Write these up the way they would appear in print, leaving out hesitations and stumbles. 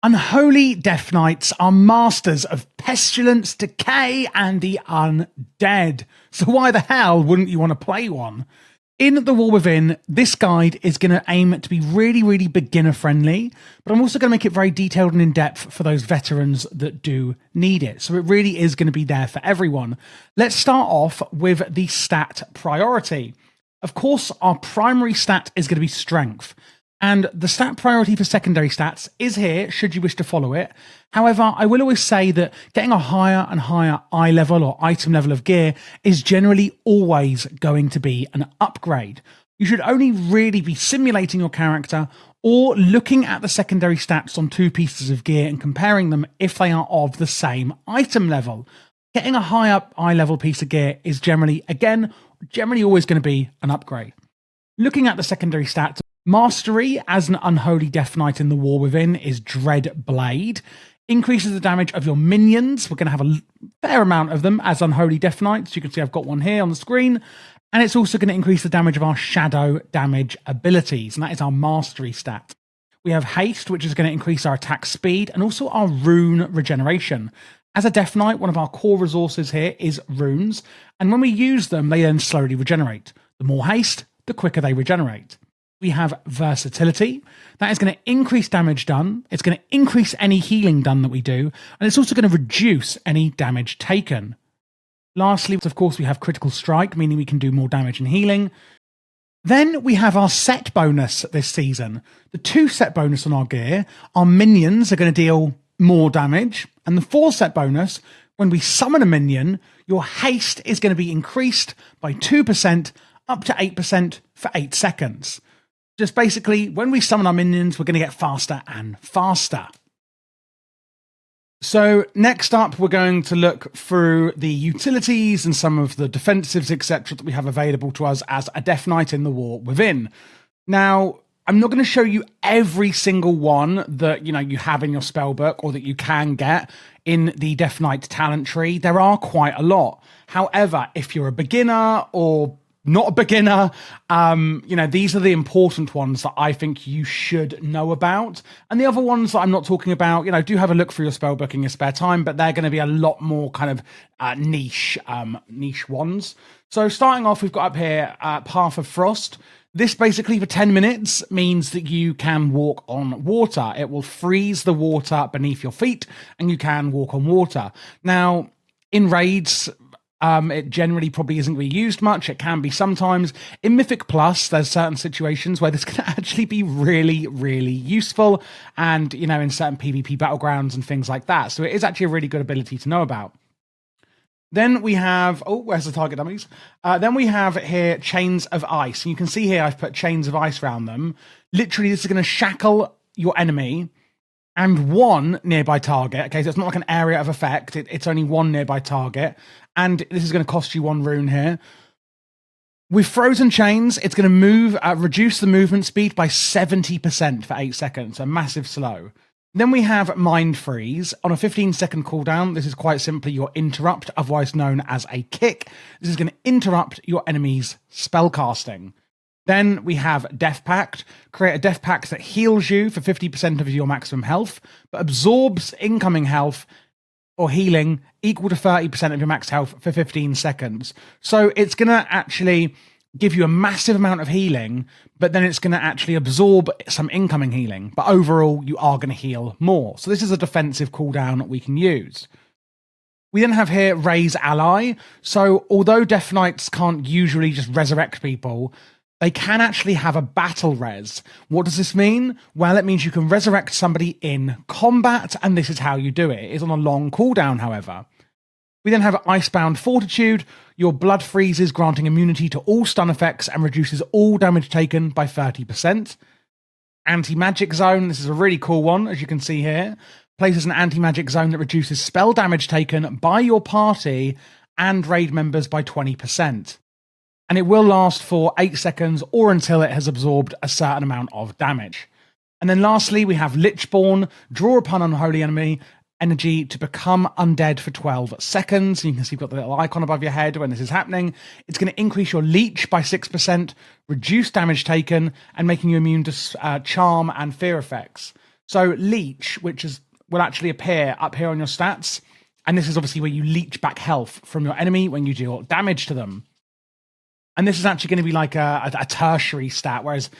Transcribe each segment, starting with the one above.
Unholy Death Knights are masters of pestilence, decay, and the undead. So why the hell wouldn't you want to play one? In The War Within, this guide is going to aim to be really beginner friendly, but I'm also going to make it very detailed and in-depth for those veterans that do need it. So it really is going to be there for everyone. Let's start off with the stat priority. Of course, our primary stat is going to be strength. And the stat priority for secondary stats is here, should you wish to follow it. However, I will always say that getting a higher and higher eye level or item level of gear is generally always going to be an upgrade. You should only really be simulating your character or looking at the secondary stats on two pieces of gear and comparing them if they are of the same item level. Getting a higher eye level piece of gear is generally always going to be an upgrade. Looking at the secondary stats, Mastery as an Unholy Death Knight in The War Within is Dread Blade. Increases the damage of your minions. We're going to have a fair amount of them as Unholy Death Knights. You can see I've got one here on the screen. And it's also going to increase the damage of our shadow damage abilities. And that is our Mastery stat. We have Haste, which is going to increase our attack speed and also our rune regeneration. As a Death Knight, one of our core resources here is runes. And when we use them, they then slowly regenerate. The more haste, the quicker they regenerate. We have Versatility. That is going to increase damage done. It's going to increase any healing done that we do. And it's also going to reduce any damage taken. Lastly, of course, we have Critical Strike, meaning we can do more damage and healing. Then we have our set bonus this season. The 2 set bonus on our gear. Our minions are going to deal more damage. And the 4 set bonus, when we summon a minion, your haste is going to be increased by 2% up to 8% for 8 seconds. Just basically, when we summon our minions, we're going to get faster and faster. So next up, we're going to look through the utilities and some of the defensives, etc. that we have available to us as a Death Knight in The War Within. Now, I'm not going to show you every single one that you have in your spellbook or that you can get in the Death Knight talent tree. There are quite a lot. However, if you're a beginner or not a beginner, these are the important ones that I think you should know about. And the other ones that I'm not talking about, do have a look through your spellbook in your spare time, but they're going to be a lot more kind of niche ones. So starting off, we've got up here Path of Frost. This basically for 10 minutes means that you can walk on water. It will freeze the water beneath your feet and you can walk on water. Now, in raids, it generally probably isn't going to be used much. It can be sometimes. In Mythic Plus, there's certain situations where this can actually be really useful and, in certain PvP battlegrounds and things like that. So it is actually a really good ability to know about. Then we have, where's the target dummies? Then we have here Chains of Ice. And you can see here I've put Chains of Ice around them. Literally, this is going to shackle your enemy and one nearby target. Okay, so it's not like an area of effect. It's only one nearby target. And this is going to cost you 1 rune here. With Frozen Chains, it's going to reduce the movement speed by 70% for 8 seconds. A massive slow. Then we have Mind Freeze. On a 15-second cooldown, this is quite simply your interrupt, otherwise known as a kick. This is going to interrupt your enemy's spellcasting. Then we have Death Pact. Create a Death Pact that heals you for 50% of your maximum health, but absorbs incoming health or healing equal to 30% of your max health for 15 seconds. So it's going to actually give you a massive amount of healing, but then it's going to actually absorb some incoming healing. But overall, you are going to heal more. So this is a defensive cooldown that we can use. We then have here Raise Ally. So although Death Knights can't usually just resurrect people, they can actually have a battle res. What does this mean? Well, it means you can resurrect somebody in combat, and this is how you do it. It is on a long cooldown, however. We then have Icebound Fortitude. Your blood freezes, granting immunity to all stun effects and reduces all damage taken by 30%. Anti-Magic Zone. This is a really cool one, as you can see here. Places an anti-magic zone that reduces spell damage taken by your party and raid members by 20%. And it will last for 8 seconds or until it has absorbed a certain amount of damage. And then lastly, we have Lichborn. Draw upon unholy enemy energy to become undead for 12 seconds. And you can see you've got the little icon above your head when this is happening. It's going to increase your leech by 6%, reduce damage taken, and making you immune to charm and fear effects. So leech, will actually appear up here on your stats. And this is obviously where you leech back health from your enemy when you deal damage to them. And this is actually going to be like a tertiary stat, whereas,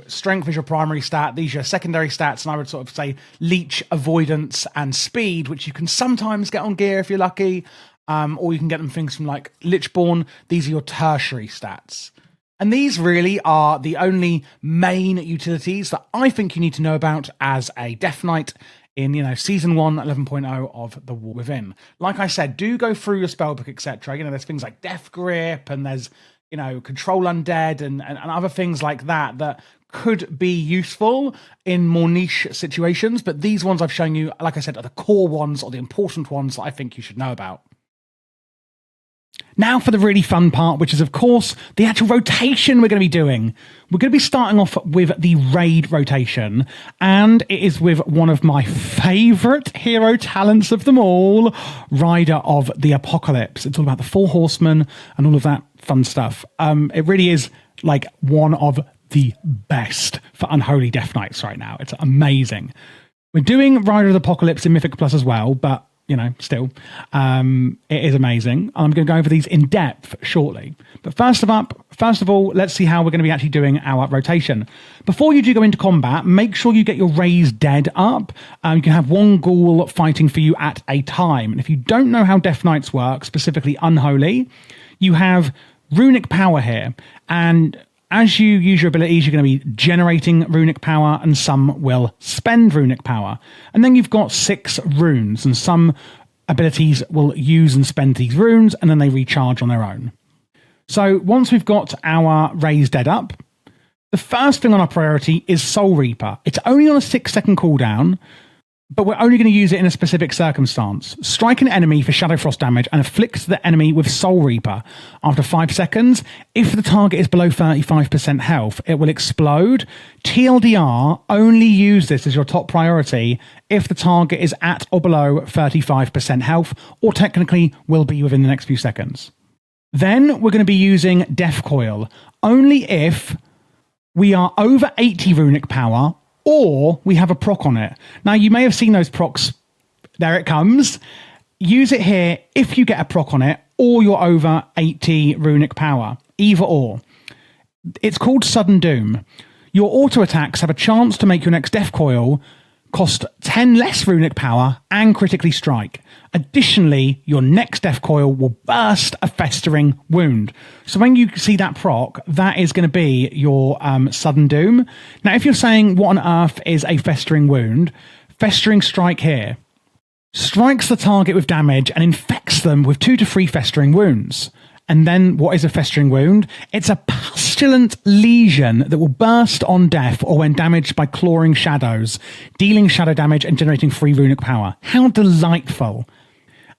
strength is your primary stat. These are your secondary stats. And I would sort of say leech, avoidance, and speed, which you can sometimes get on gear if you're lucky. Or you can get them things from like Lichborn. These are your tertiary stats. And these really are the only main utilities that I think you need to know about as a Death Knight in, Season 1, 11.0 of The War Within. Like I said, do go through your spellbook, etc. There's things like Death Grip, and there's, Control Undead, and other things like that could be useful in more niche situations. But these ones I've shown you, like I said, are the core ones, or the important ones that I think you should know about. Now for the really fun part, which is, of course, the actual rotation we're going to be doing. We're going to be starting off with the raid rotation, and it is with one of my favourite hero talents of them all, Rider of the Apocalypse. It's all about the Four Horsemen and all of that fun stuff. It really is like one of the best for Unholy Death Knights right now. It's amazing. We're doing Rider of the Apocalypse in Mythic Plus as well, but still, it is amazing. I'm going to go over these in depth shortly. But first of all, let's see how we're going to be actually doing our rotation. Before you do go into combat, make sure you get your raised dead up. You can have one ghoul fighting for you at a time. And if you don't know how Death Knights work, specifically Unholy, you have runic power here. And as you use your abilities, you're going to be generating runic power, and some will spend runic power. And then you've got 6 runes, and some abilities will use and spend these runes, and then they recharge on their own. So once we've got our raised dead up, the first thing on our priority is Soul Reaper. It's only on a 6-second cooldown, but we're only going to use it in a specific circumstance. Strike an enemy for Shadow Frost damage and afflict the enemy with Soul Reaper. After 5 seconds, if the target is below 35% health, it will explode. TLDR, only use this as your top priority if the target is at or below 35% health, or technically will be within the next few seconds. Then we're going to be using Death Coil, only if we are over 80 runic power, or we have a proc on it. Now, you may have seen those procs. There it comes. Use it here if you get a proc on it, or you're over 80 runic power. Either or. It's called Sudden Doom. Your auto attacks have a chance to make your next Death Coil cost 10 less runic power and critically strike. Additionally, your next Death Coil will burst a Festering Wound. So when you see that proc, that is going to be your Sudden Doom. Now, if you're saying, what on earth is a Festering Wound? Festering Strike here strikes the target with damage and infects them with 2 to 3 Festering Wounds. And then what is a Festering Wound? It's a pestilent lesion that will burst on death or when damaged by clawing shadows, dealing shadow damage and generating 3 runic power. How delightful.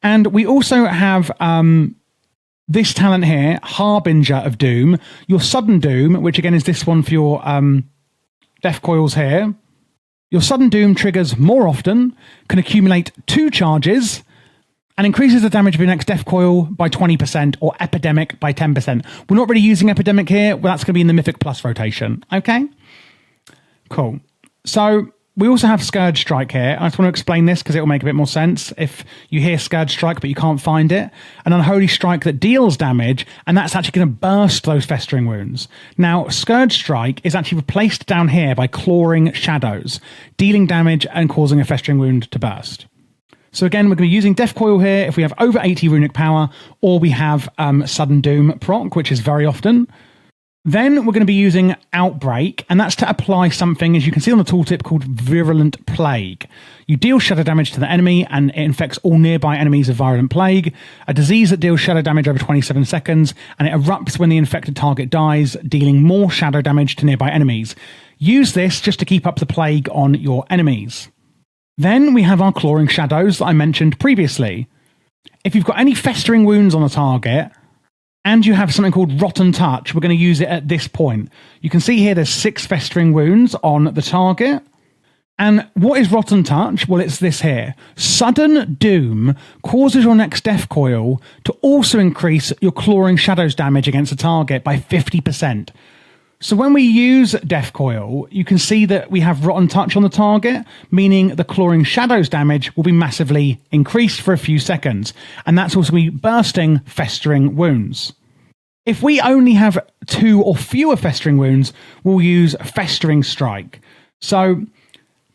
And we also have this talent here, Harbinger of Doom. Your Sudden Doom, which again is this one for your Death Coils here. Your Sudden Doom triggers more often, can accumulate 2 charges, and increases the damage of your next Death Coil by 20% or Epidemic by 10%. We're not really using Epidemic here. Well, that's going to be in the Mythic Plus rotation. Okay? Cool. So we also have Scourge Strike here. I just want to explain this because it will make a bit more sense if you hear Scourge Strike but you can't find it. An Unholy Strike that deals damage, and that's actually going to burst those Festering Wounds. Now, Scourge Strike is actually replaced down here by Clawing Shadows, dealing damage and causing a Festering Wound to burst. So again, we're going to be using Death Coil here if we have over 80 runic power, or we have Sudden Doom proc, which is very often. Then we're going to be using Outbreak, and that's to apply something, as you can see on the tooltip, called Virulent Plague. You deal shadow damage to the enemy, and it infects all nearby enemies of Virulent Plague, a disease that deals shadow damage over 27 seconds, and it erupts when the infected target dies, dealing more shadow damage to nearby enemies. Use this just to keep up the plague on your enemies. Then we have our Clawing Shadows that I mentioned previously. If you've got any Festering Wounds on a target, and you have something called Rotten Touch, we're going to use it at this point. You can see here there's 6 Festering Wounds on the target. And what is Rotten Touch? Well, it's this here. Sudden Doom causes your next Death Coil to also increase your Clawing Shadows damage against a target by 50%. So when we use Death Coil, you can see that we have Rotten Touch on the target, meaning the Clawing Shadows damage will be massively increased for a few seconds. And that's also be bursting Festering Wounds. If we only have 2 or fewer Festering Wounds, we'll use Festering Strike. So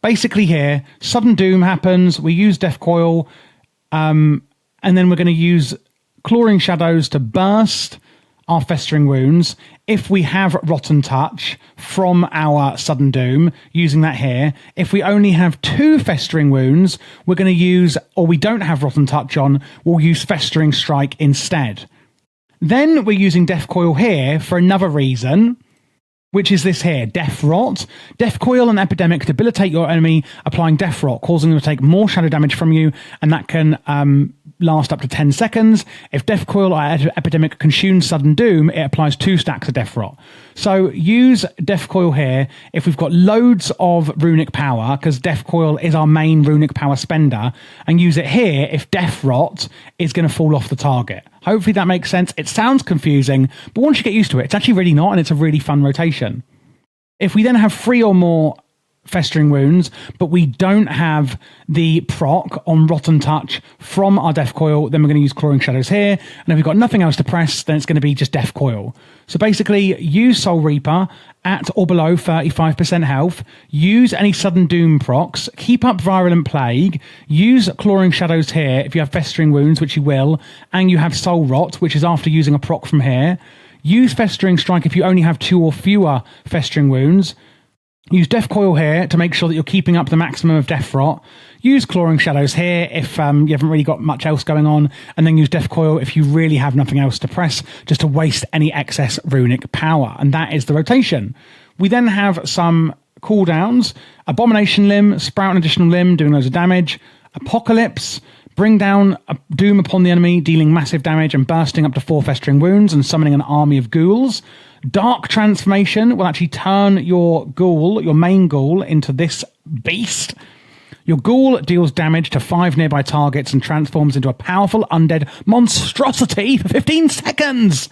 basically here, Sudden Doom happens, we use Death Coil, and then we're going to use Clawing Shadows to burst our Festering Wounds. If we have Rotten Touch from our Sudden Doom, using that here. If we only have 2 Festering Wounds, we're going to use, or we don't have Rotten Touch on, we'll use Festering Strike instead. Then we're using Death Coil here for another reason, which is this here, Death Rot. Death Coil and Epidemic debilitate your enemy, applying Death Rot, causing them to take more shadow damage from you, and that can last up to 10 seconds. If Death Coil or Epidemic consumes Sudden Doom, it applies 2 stacks of Death Rot. So use Death Coil here if we've got loads of runic power, because Death Coil is our main runic power spender, and use it here if Death Rot is going to fall off the target. Hopefully that makes sense. It sounds confusing, but once you get used to it, it's actually really not, and it's a really fun rotation. If we then have 3 or more Festering Wounds, but we don't have the proc on Rotten Touch from our Death Coil, then we're going to use Clawing Shadows here, and if we've got nothing else to press, then it's going to be just Death Coil. So basically, use Soul Reaper at or below 35% health, use any Sudden Doom procs, keep up Virulent Plague, use Clawing Shadows here if you have Festering Wounds, which you will, and you have Soul Rot, which is after using a proc from here. Use Festering Strike if you only have 2 or fewer Festering Wounds. Use Death Coil here to make sure that you're keeping up the maximum of Death Rot. Use Clawing Shadows here if you haven't really got much else going on. And then use Death Coil if you really have nothing else to press, just to waste any excess runic power. And that is the rotation. We then have some cooldowns. Abomination Limb, sprout an additional limb, doing loads of damage. Apocalypse, bring down a doom upon the enemy, dealing massive damage and bursting up to 4 Festering Wounds and summoning an army of ghouls. Dark Transformation will actually turn your ghoul, your main ghoul, into this beast. Your ghoul deals damage to 5 nearby targets and transforms into a powerful undead monstrosity for 15 seconds,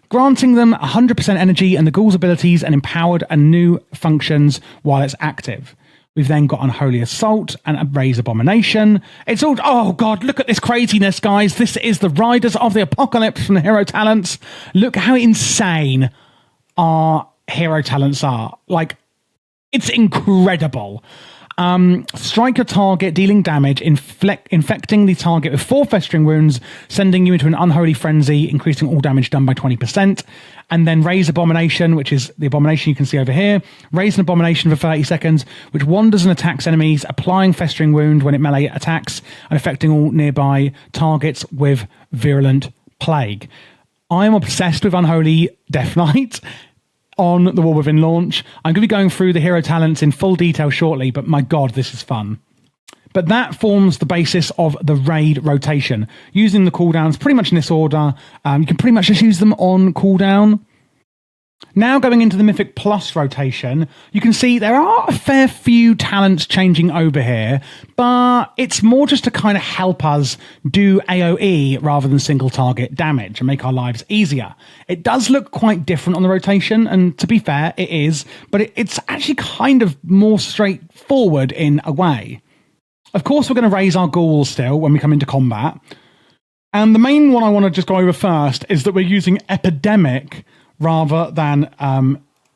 granting them 100% energy and the ghoul's abilities and empowered and new functions while it's active. We've then got Unholy Assault and a Raise Abomination. It's all, oh God, look at this craziness, guys. This is the Riders of the Apocalypse from the hero talents. Look how insane our hero talents are. Like, it's incredible. Strike your target, dealing damage, infecting the target with 4 Festering Wounds, sending you into an Unholy Frenzy, increasing all damage done by 20%. And then Raise Abomination, which is the Abomination you can see over here. Raise an Abomination for 30 seconds, which wanders and attacks enemies, applying Festering Wound when it melee attacks, and affecting all nearby targets with Virulent Plague. I'm obsessed with Unholy Death Knight on the War Within launch. I'm going to be going through the hero talents in full detail shortly, but my God, this is fun. But that forms the basis of the raid rotation. Using the cooldowns pretty much in this order. You can pretty much just use them on cooldown. Now going into the Mythic Plus rotation, you can see there are a fair few talents changing over here, but it's more just to kind of help us do AoE rather than single target damage and make our lives easier. It does look quite different on the rotation, and to be fair, it is, but it's actually kind of more straightforward in a way. Of course, we're going to raise our ghouls still when we come into combat. And the main one I want to just go over first is that we're using Epidemic rather than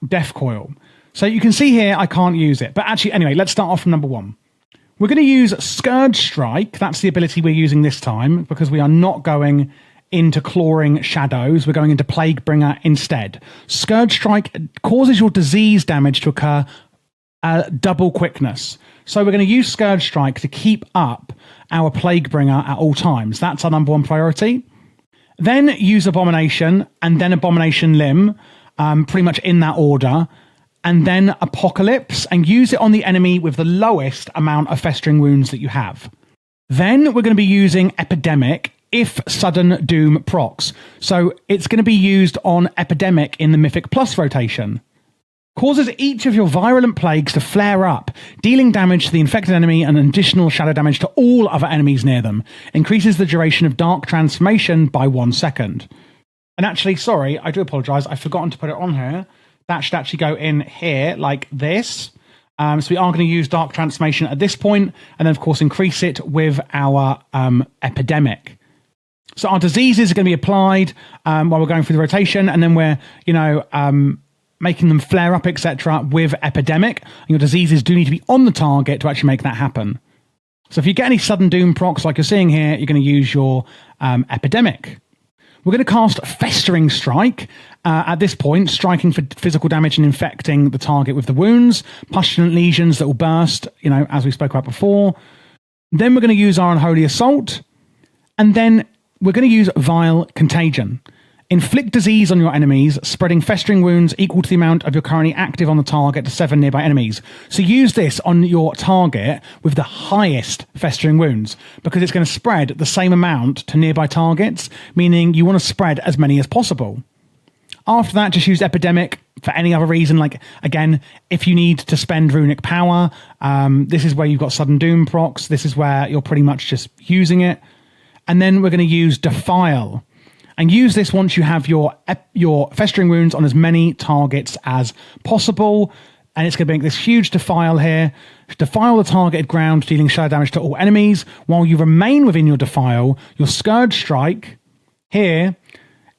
Death Coil. So you can see here I can't use it. But actually, anyway, let's start off from number 1. We're going to use Scourge Strike. That's the ability we're using this time, because we are not going into Clawing Shadows. We're going into Plague Bringer instead. Scourge Strike causes your disease damage to occur double quickness. So we're going to use Scourge Strike to keep up our Plague Bringer at all times. That's our number 1 priority. Then use Abomination, and then Abomination Limb, pretty much in that order. And then Apocalypse, and use it on the enemy with the lowest amount of Festering Wounds that you have. Then we're going to be using Epidemic if Sudden Doom procs. So it's going to be used on Epidemic in the Mythic Plus rotation. Causes each of your virulent plagues to flare up, dealing damage to the infected enemy and additional shadow damage to all other enemies near them. Increases the duration of Dark Transformation by 1 second. And actually, sorry, I do apologise, I've forgotten to put it on here. that should actually go in here like this. So we are going to use Dark Transformation at this point, and then of course increase it with our Epidemic. So our diseases are going to be applied while we're going through the rotation, and then we're, making them flare up, etc. with Epidemic. And your diseases do need to be on the target to actually make that happen. So if you get any sudden doom procs like you're seeing here, you're going to use your Epidemic. We're going to cast Festering Strike at this point, striking for physical damage and infecting the target with the wounds, Pustulant Lesions that will burst, as we spoke about before. Then we're going to use our Unholy Assault, and then we're going to use Vile Contagion. Inflict disease on your enemies, spreading festering wounds equal to the amount of your currently active on the target to 7 nearby enemies. So use this on your target with the highest festering wounds, because it's going to spread the same amount to nearby targets, meaning you want to spread as many as possible. After that, just use Epidemic for any other reason. Like, again, if you need to spend Runic Power, this is where you've got Sudden Doom procs. This is where you're pretty much just using it. And then we're going to use Defile. And use this once you have your Festering Wounds on as many targets as possible. And it's going to make this huge Defile here. Defile the targeted ground, dealing shadow damage to all enemies. While you remain within your Defile, your Scourge Strike here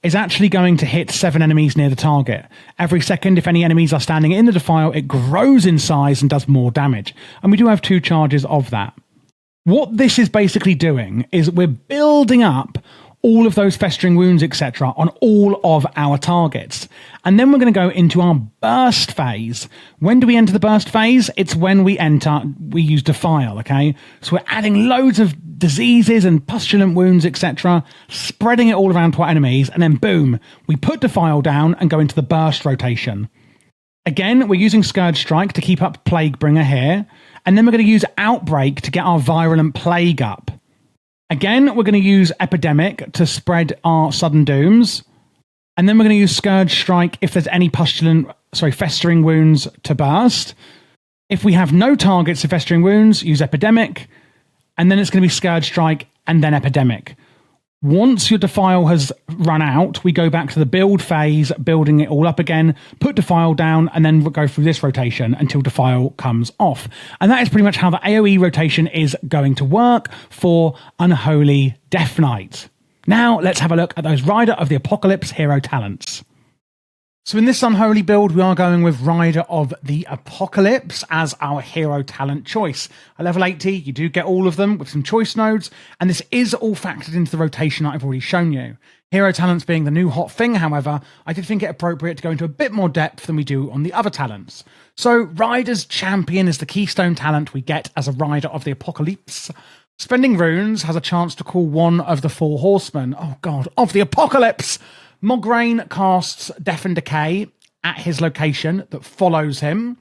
is actually going to hit 7 enemies near the target. Every second, if any enemies are standing in the Defile, it grows in size and does more damage. And we do have 2 charges of that. What this is basically doing is we're building up all of those festering wounds, etc., on all of our targets. And then we're going to go into our burst phase. When do we enter the burst phase? It's when we use Defile, okay? So we're adding loads of diseases and pustulant wounds, etc., spreading it all around to our enemies, and then boom, we put Defile down and go into the burst rotation. Again, we're using Scourge Strike to keep up Plaguebringer here, and then we're going to use Outbreak to get our Virulent Plague up. Again, we're going to use Epidemic to spread our Sudden Dooms. And then we're going to use Scourge Strike if there's any festering wounds to burst. If we have no targets of festering wounds, use Epidemic. And then it's going to be Scourge Strike and then Epidemic. Once your Defile has run out, we go back to the build phase, building it all up again, put Defile down, and then we'll go through this rotation until Defile comes off. And that is pretty much how the AoE rotation is going to work for Unholy Death Knight. Now, let's have a look at those Rider of the Apocalypse hero talents. So in this Unholy build, we are going with Rider of the Apocalypse as our hero talent choice. At level 80, you do get all of them with some choice nodes, and this is all factored into the rotation that I've already shown you. Hero talents being the new hot thing, however, I did think it appropriate to go into a bit more depth than we do on the other talents. So Rider's Champion is the keystone talent we get as a Rider of the Apocalypse. Spending runes has a chance to call one of the 4 horsemen, of the Apocalypse. Mograine casts Death and Decay at his location that follows him.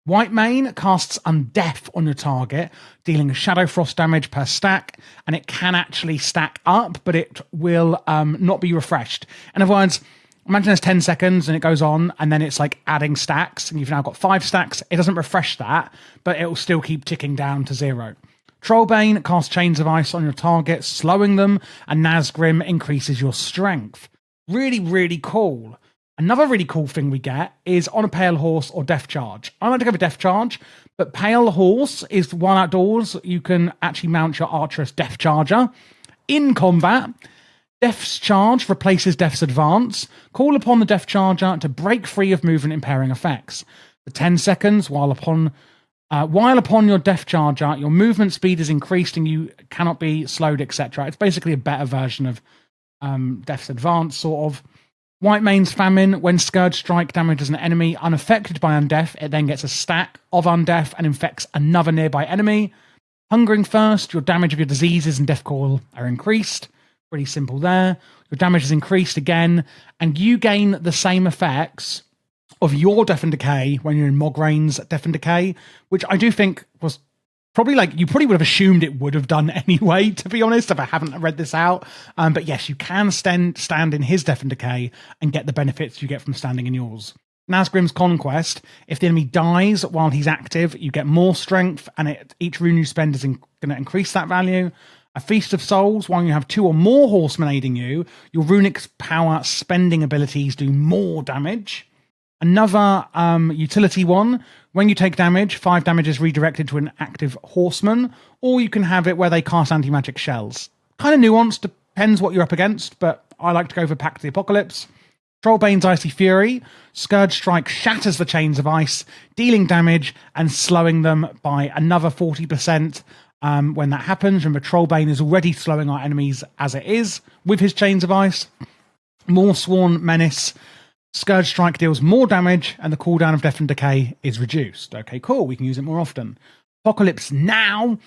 Whitemane casts Undeath on your target, dealing Shadow Frost damage per stack, and it can actually stack up, but it will not be refreshed. In other words, imagine there's 10 seconds and it goes on, and then it's like adding stacks, and you've now got 5 stacks. It doesn't refresh that, but it will still keep ticking down to 0. Trollbane casts Chains of Ice on your target, slowing them, and Nazgrim increases your strength. Really, really cool. Another really cool thing we get is on a Pale Horse or Death Charge. I like to go for Death Charge, but Pale Horse is while outdoors, you can actually mount your Archerous Death Charger. In combat, Death's Charge replaces Death's Advance. Call upon the Death Charger to break free of movement impairing effects. For 10 seconds, while upon your Death Charger, your movement speed is increased and you cannot be slowed, etc. It's basically a better version of Death's Advance, sort of. Whitemane's Famine. When Scourge Strike damages an enemy unaffected by Undeath, it then gets a stack of Undeath and infects another nearby enemy. Hungering Thirst. Your damage of your diseases and Death Coil are increased. Pretty simple there. Your damage is increased again, and you gain the same effects of your Death and Decay when you're in Mograine's Death and Decay, which I do think was probably you probably would have assumed it would have done anyway, to be honest, if I haven't read this out. But yes, you can stand in his Death and Decay and get the benefits you get from standing in yours. Nazgrim's Conquest. If the enemy dies while he's active, you get more strength, and each rune you spend is going to increase that value. A Feast of Souls. While you have 2 or more horsemen aiding you, your runic power spending abilities do more damage. Another utility one, when you take damage, 5 damage is redirected to an active horseman, or you can have it where they cast anti-magic shells. Kind of nuanced, depends what you're up against, but I like to go for Pact of the Apocalypse. Trollbane's Icy Fury. Scourge Strike shatters the chains of ice, dealing damage and slowing them by another 40%. When that happens, remember Trollbane is already slowing our enemies as it is with his chains of ice. More Sworn Menace. Scourge Strike deals more damage and the cooldown of Death and Decay is reduced. Okay, cool. We can use it more often. Apocalypse Now.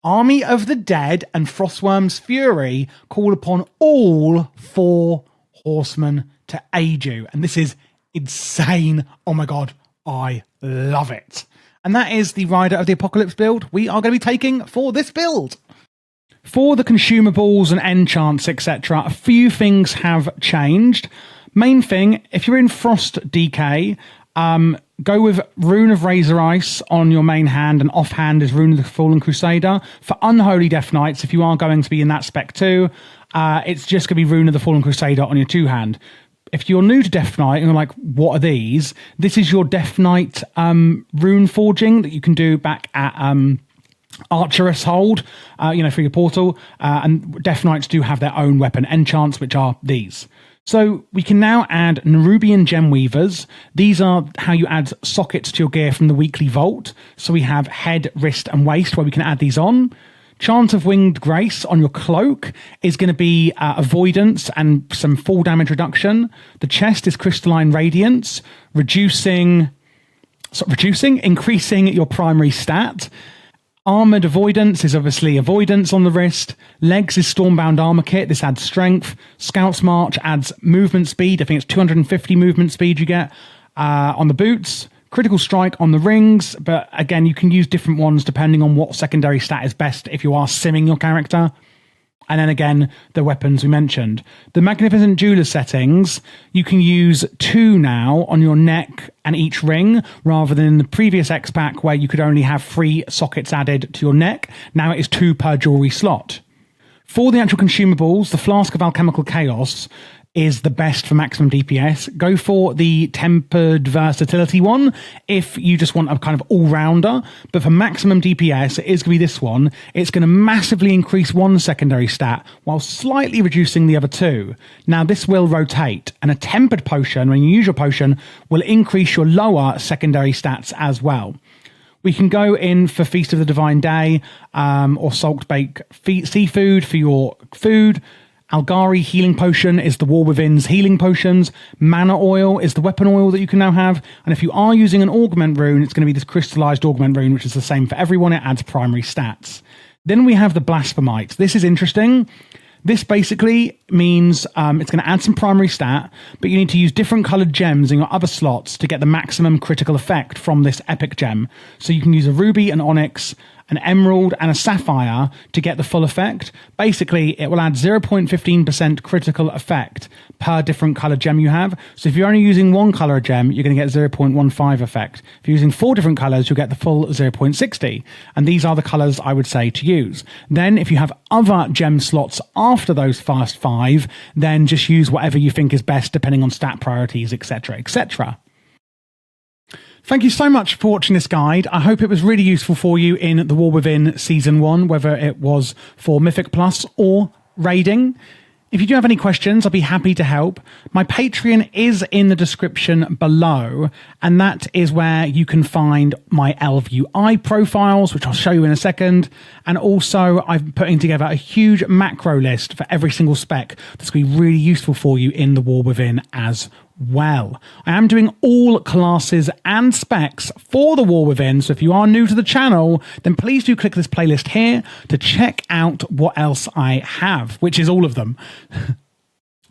Army of the Dead and Frostworm's Fury call upon all 4 horsemen to aid you. And this is insane. Oh my god, I love it. And that is the Rider of the Apocalypse build we are going to be taking for this build. For the consumables and enchants, etc., a few things have changed. Main thing, if you're in Frost DK, go with Rune of Razor Ice on your main hand, and offhand is Rune of the Fallen Crusader. For Unholy Death Knights, if you are going to be in that spec too, it's just going to be Rune of the Fallen Crusader on your 2-hand. If you're new to Death Knight and you're like, what are these? This is your Death Knight rune forging that you can do back at Archerous Hold, for your portal. And Death Knights do have their own weapon enchants, which are these. So we can now add Nerubian Gem Weavers. These are how you add sockets to your gear from the weekly vault. So we have head, wrist, and waist where we can add these on. Chant of Winged Grace on your cloak is going to be avoidance and some fall damage reduction. The chest is Crystalline Radiance, increasing your primary stat. Armored Avoidance is obviously avoidance on the wrist. Legs is Stormbound Armor Kit. This adds strength. Scout's March adds movement speed. I think it's 250 movement speed you get on the boots. Critical Strike on the rings, but again, you can use different ones depending on what secondary stat is best if you are simming your character. And then again, the weapons we mentioned. The Magnificent Jeweler settings, you can use 2 now on your neck and each ring, rather than in the previous X-Pack where you could only have 3 sockets added to your neck. Now it is 2 per jewelry slot. For the actual consumables, the Flask of Alchemical Chaos is the best for maximum DPS. Go for the Tempered Versatility one if you just want a kind of all-rounder. But for maximum DPS, it is going to be this one. It's going to massively increase one secondary stat while slightly reducing the other 2. Now, this will rotate, and a Tempered Potion, when you use your potion, will increase your lower secondary stats as well. We can go in for Feast of the Divine Day or Salt Bake Seafood for your food. Algari Healing Potion is the War Within's healing potions. Mana Oil is the weapon oil that you can now have. And if you are using an Augment Rune, it's going to be this Crystallized Augment Rune, which is the same for everyone. It adds primary stats. Then we have the Blasphemite. This is interesting. This basically means it's going to add some primary stat, but you need to use different coloured gems in your other slots to get the maximum critical effect from this epic gem. So you can use a ruby, an onyx, an emerald, and a sapphire to get the full effect. Basically, it will add 0.15% critical effect per different colour gem you have. So if you're only using one colour gem, you're going to get 0.15 effect. If you're using 4 different colours, you'll get the full 0.60. And these are the colours I would say to use. Then if you have other gem slots after those first 5, then just use whatever you think is best depending on stat priorities, etc., etc. Thank you so much for watching this guide. I hope it was really useful for you in The War Within Season 1, whether it was for Mythic Plus or raiding. If you do have any questions, I'll be happy to help. My Patreon is in the description below, and that is where you can find my LVUI profiles, which I'll show you in a second. And also, I'm putting together a huge macro list for every single spec that's going to be really useful for you in The War Within as well. I am doing all classes and specs for The War Within, so if you are new to the channel, then please do click this playlist here to check out what else I have, which is all of them.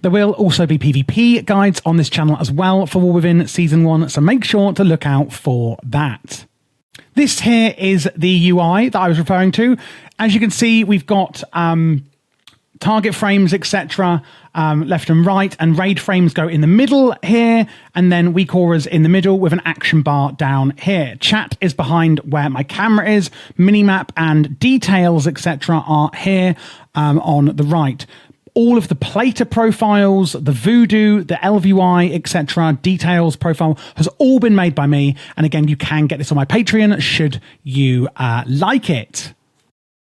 There will also be PvP guides on this channel as well for War Within Season 1, so make sure to look out for that. This here is the UI that I was referring to. As you can see, we've got target frames, etc., left and right, and raid frames go in the middle here, and then weak auras in the middle with an action bar down here. Chat is behind where my camera is. Minimap and details, etc., are here on the right. all of the plater profiles, the voodoo, the LVY, etc., details profile has all been made by me. And again, you can get this on my Patreon should you like it.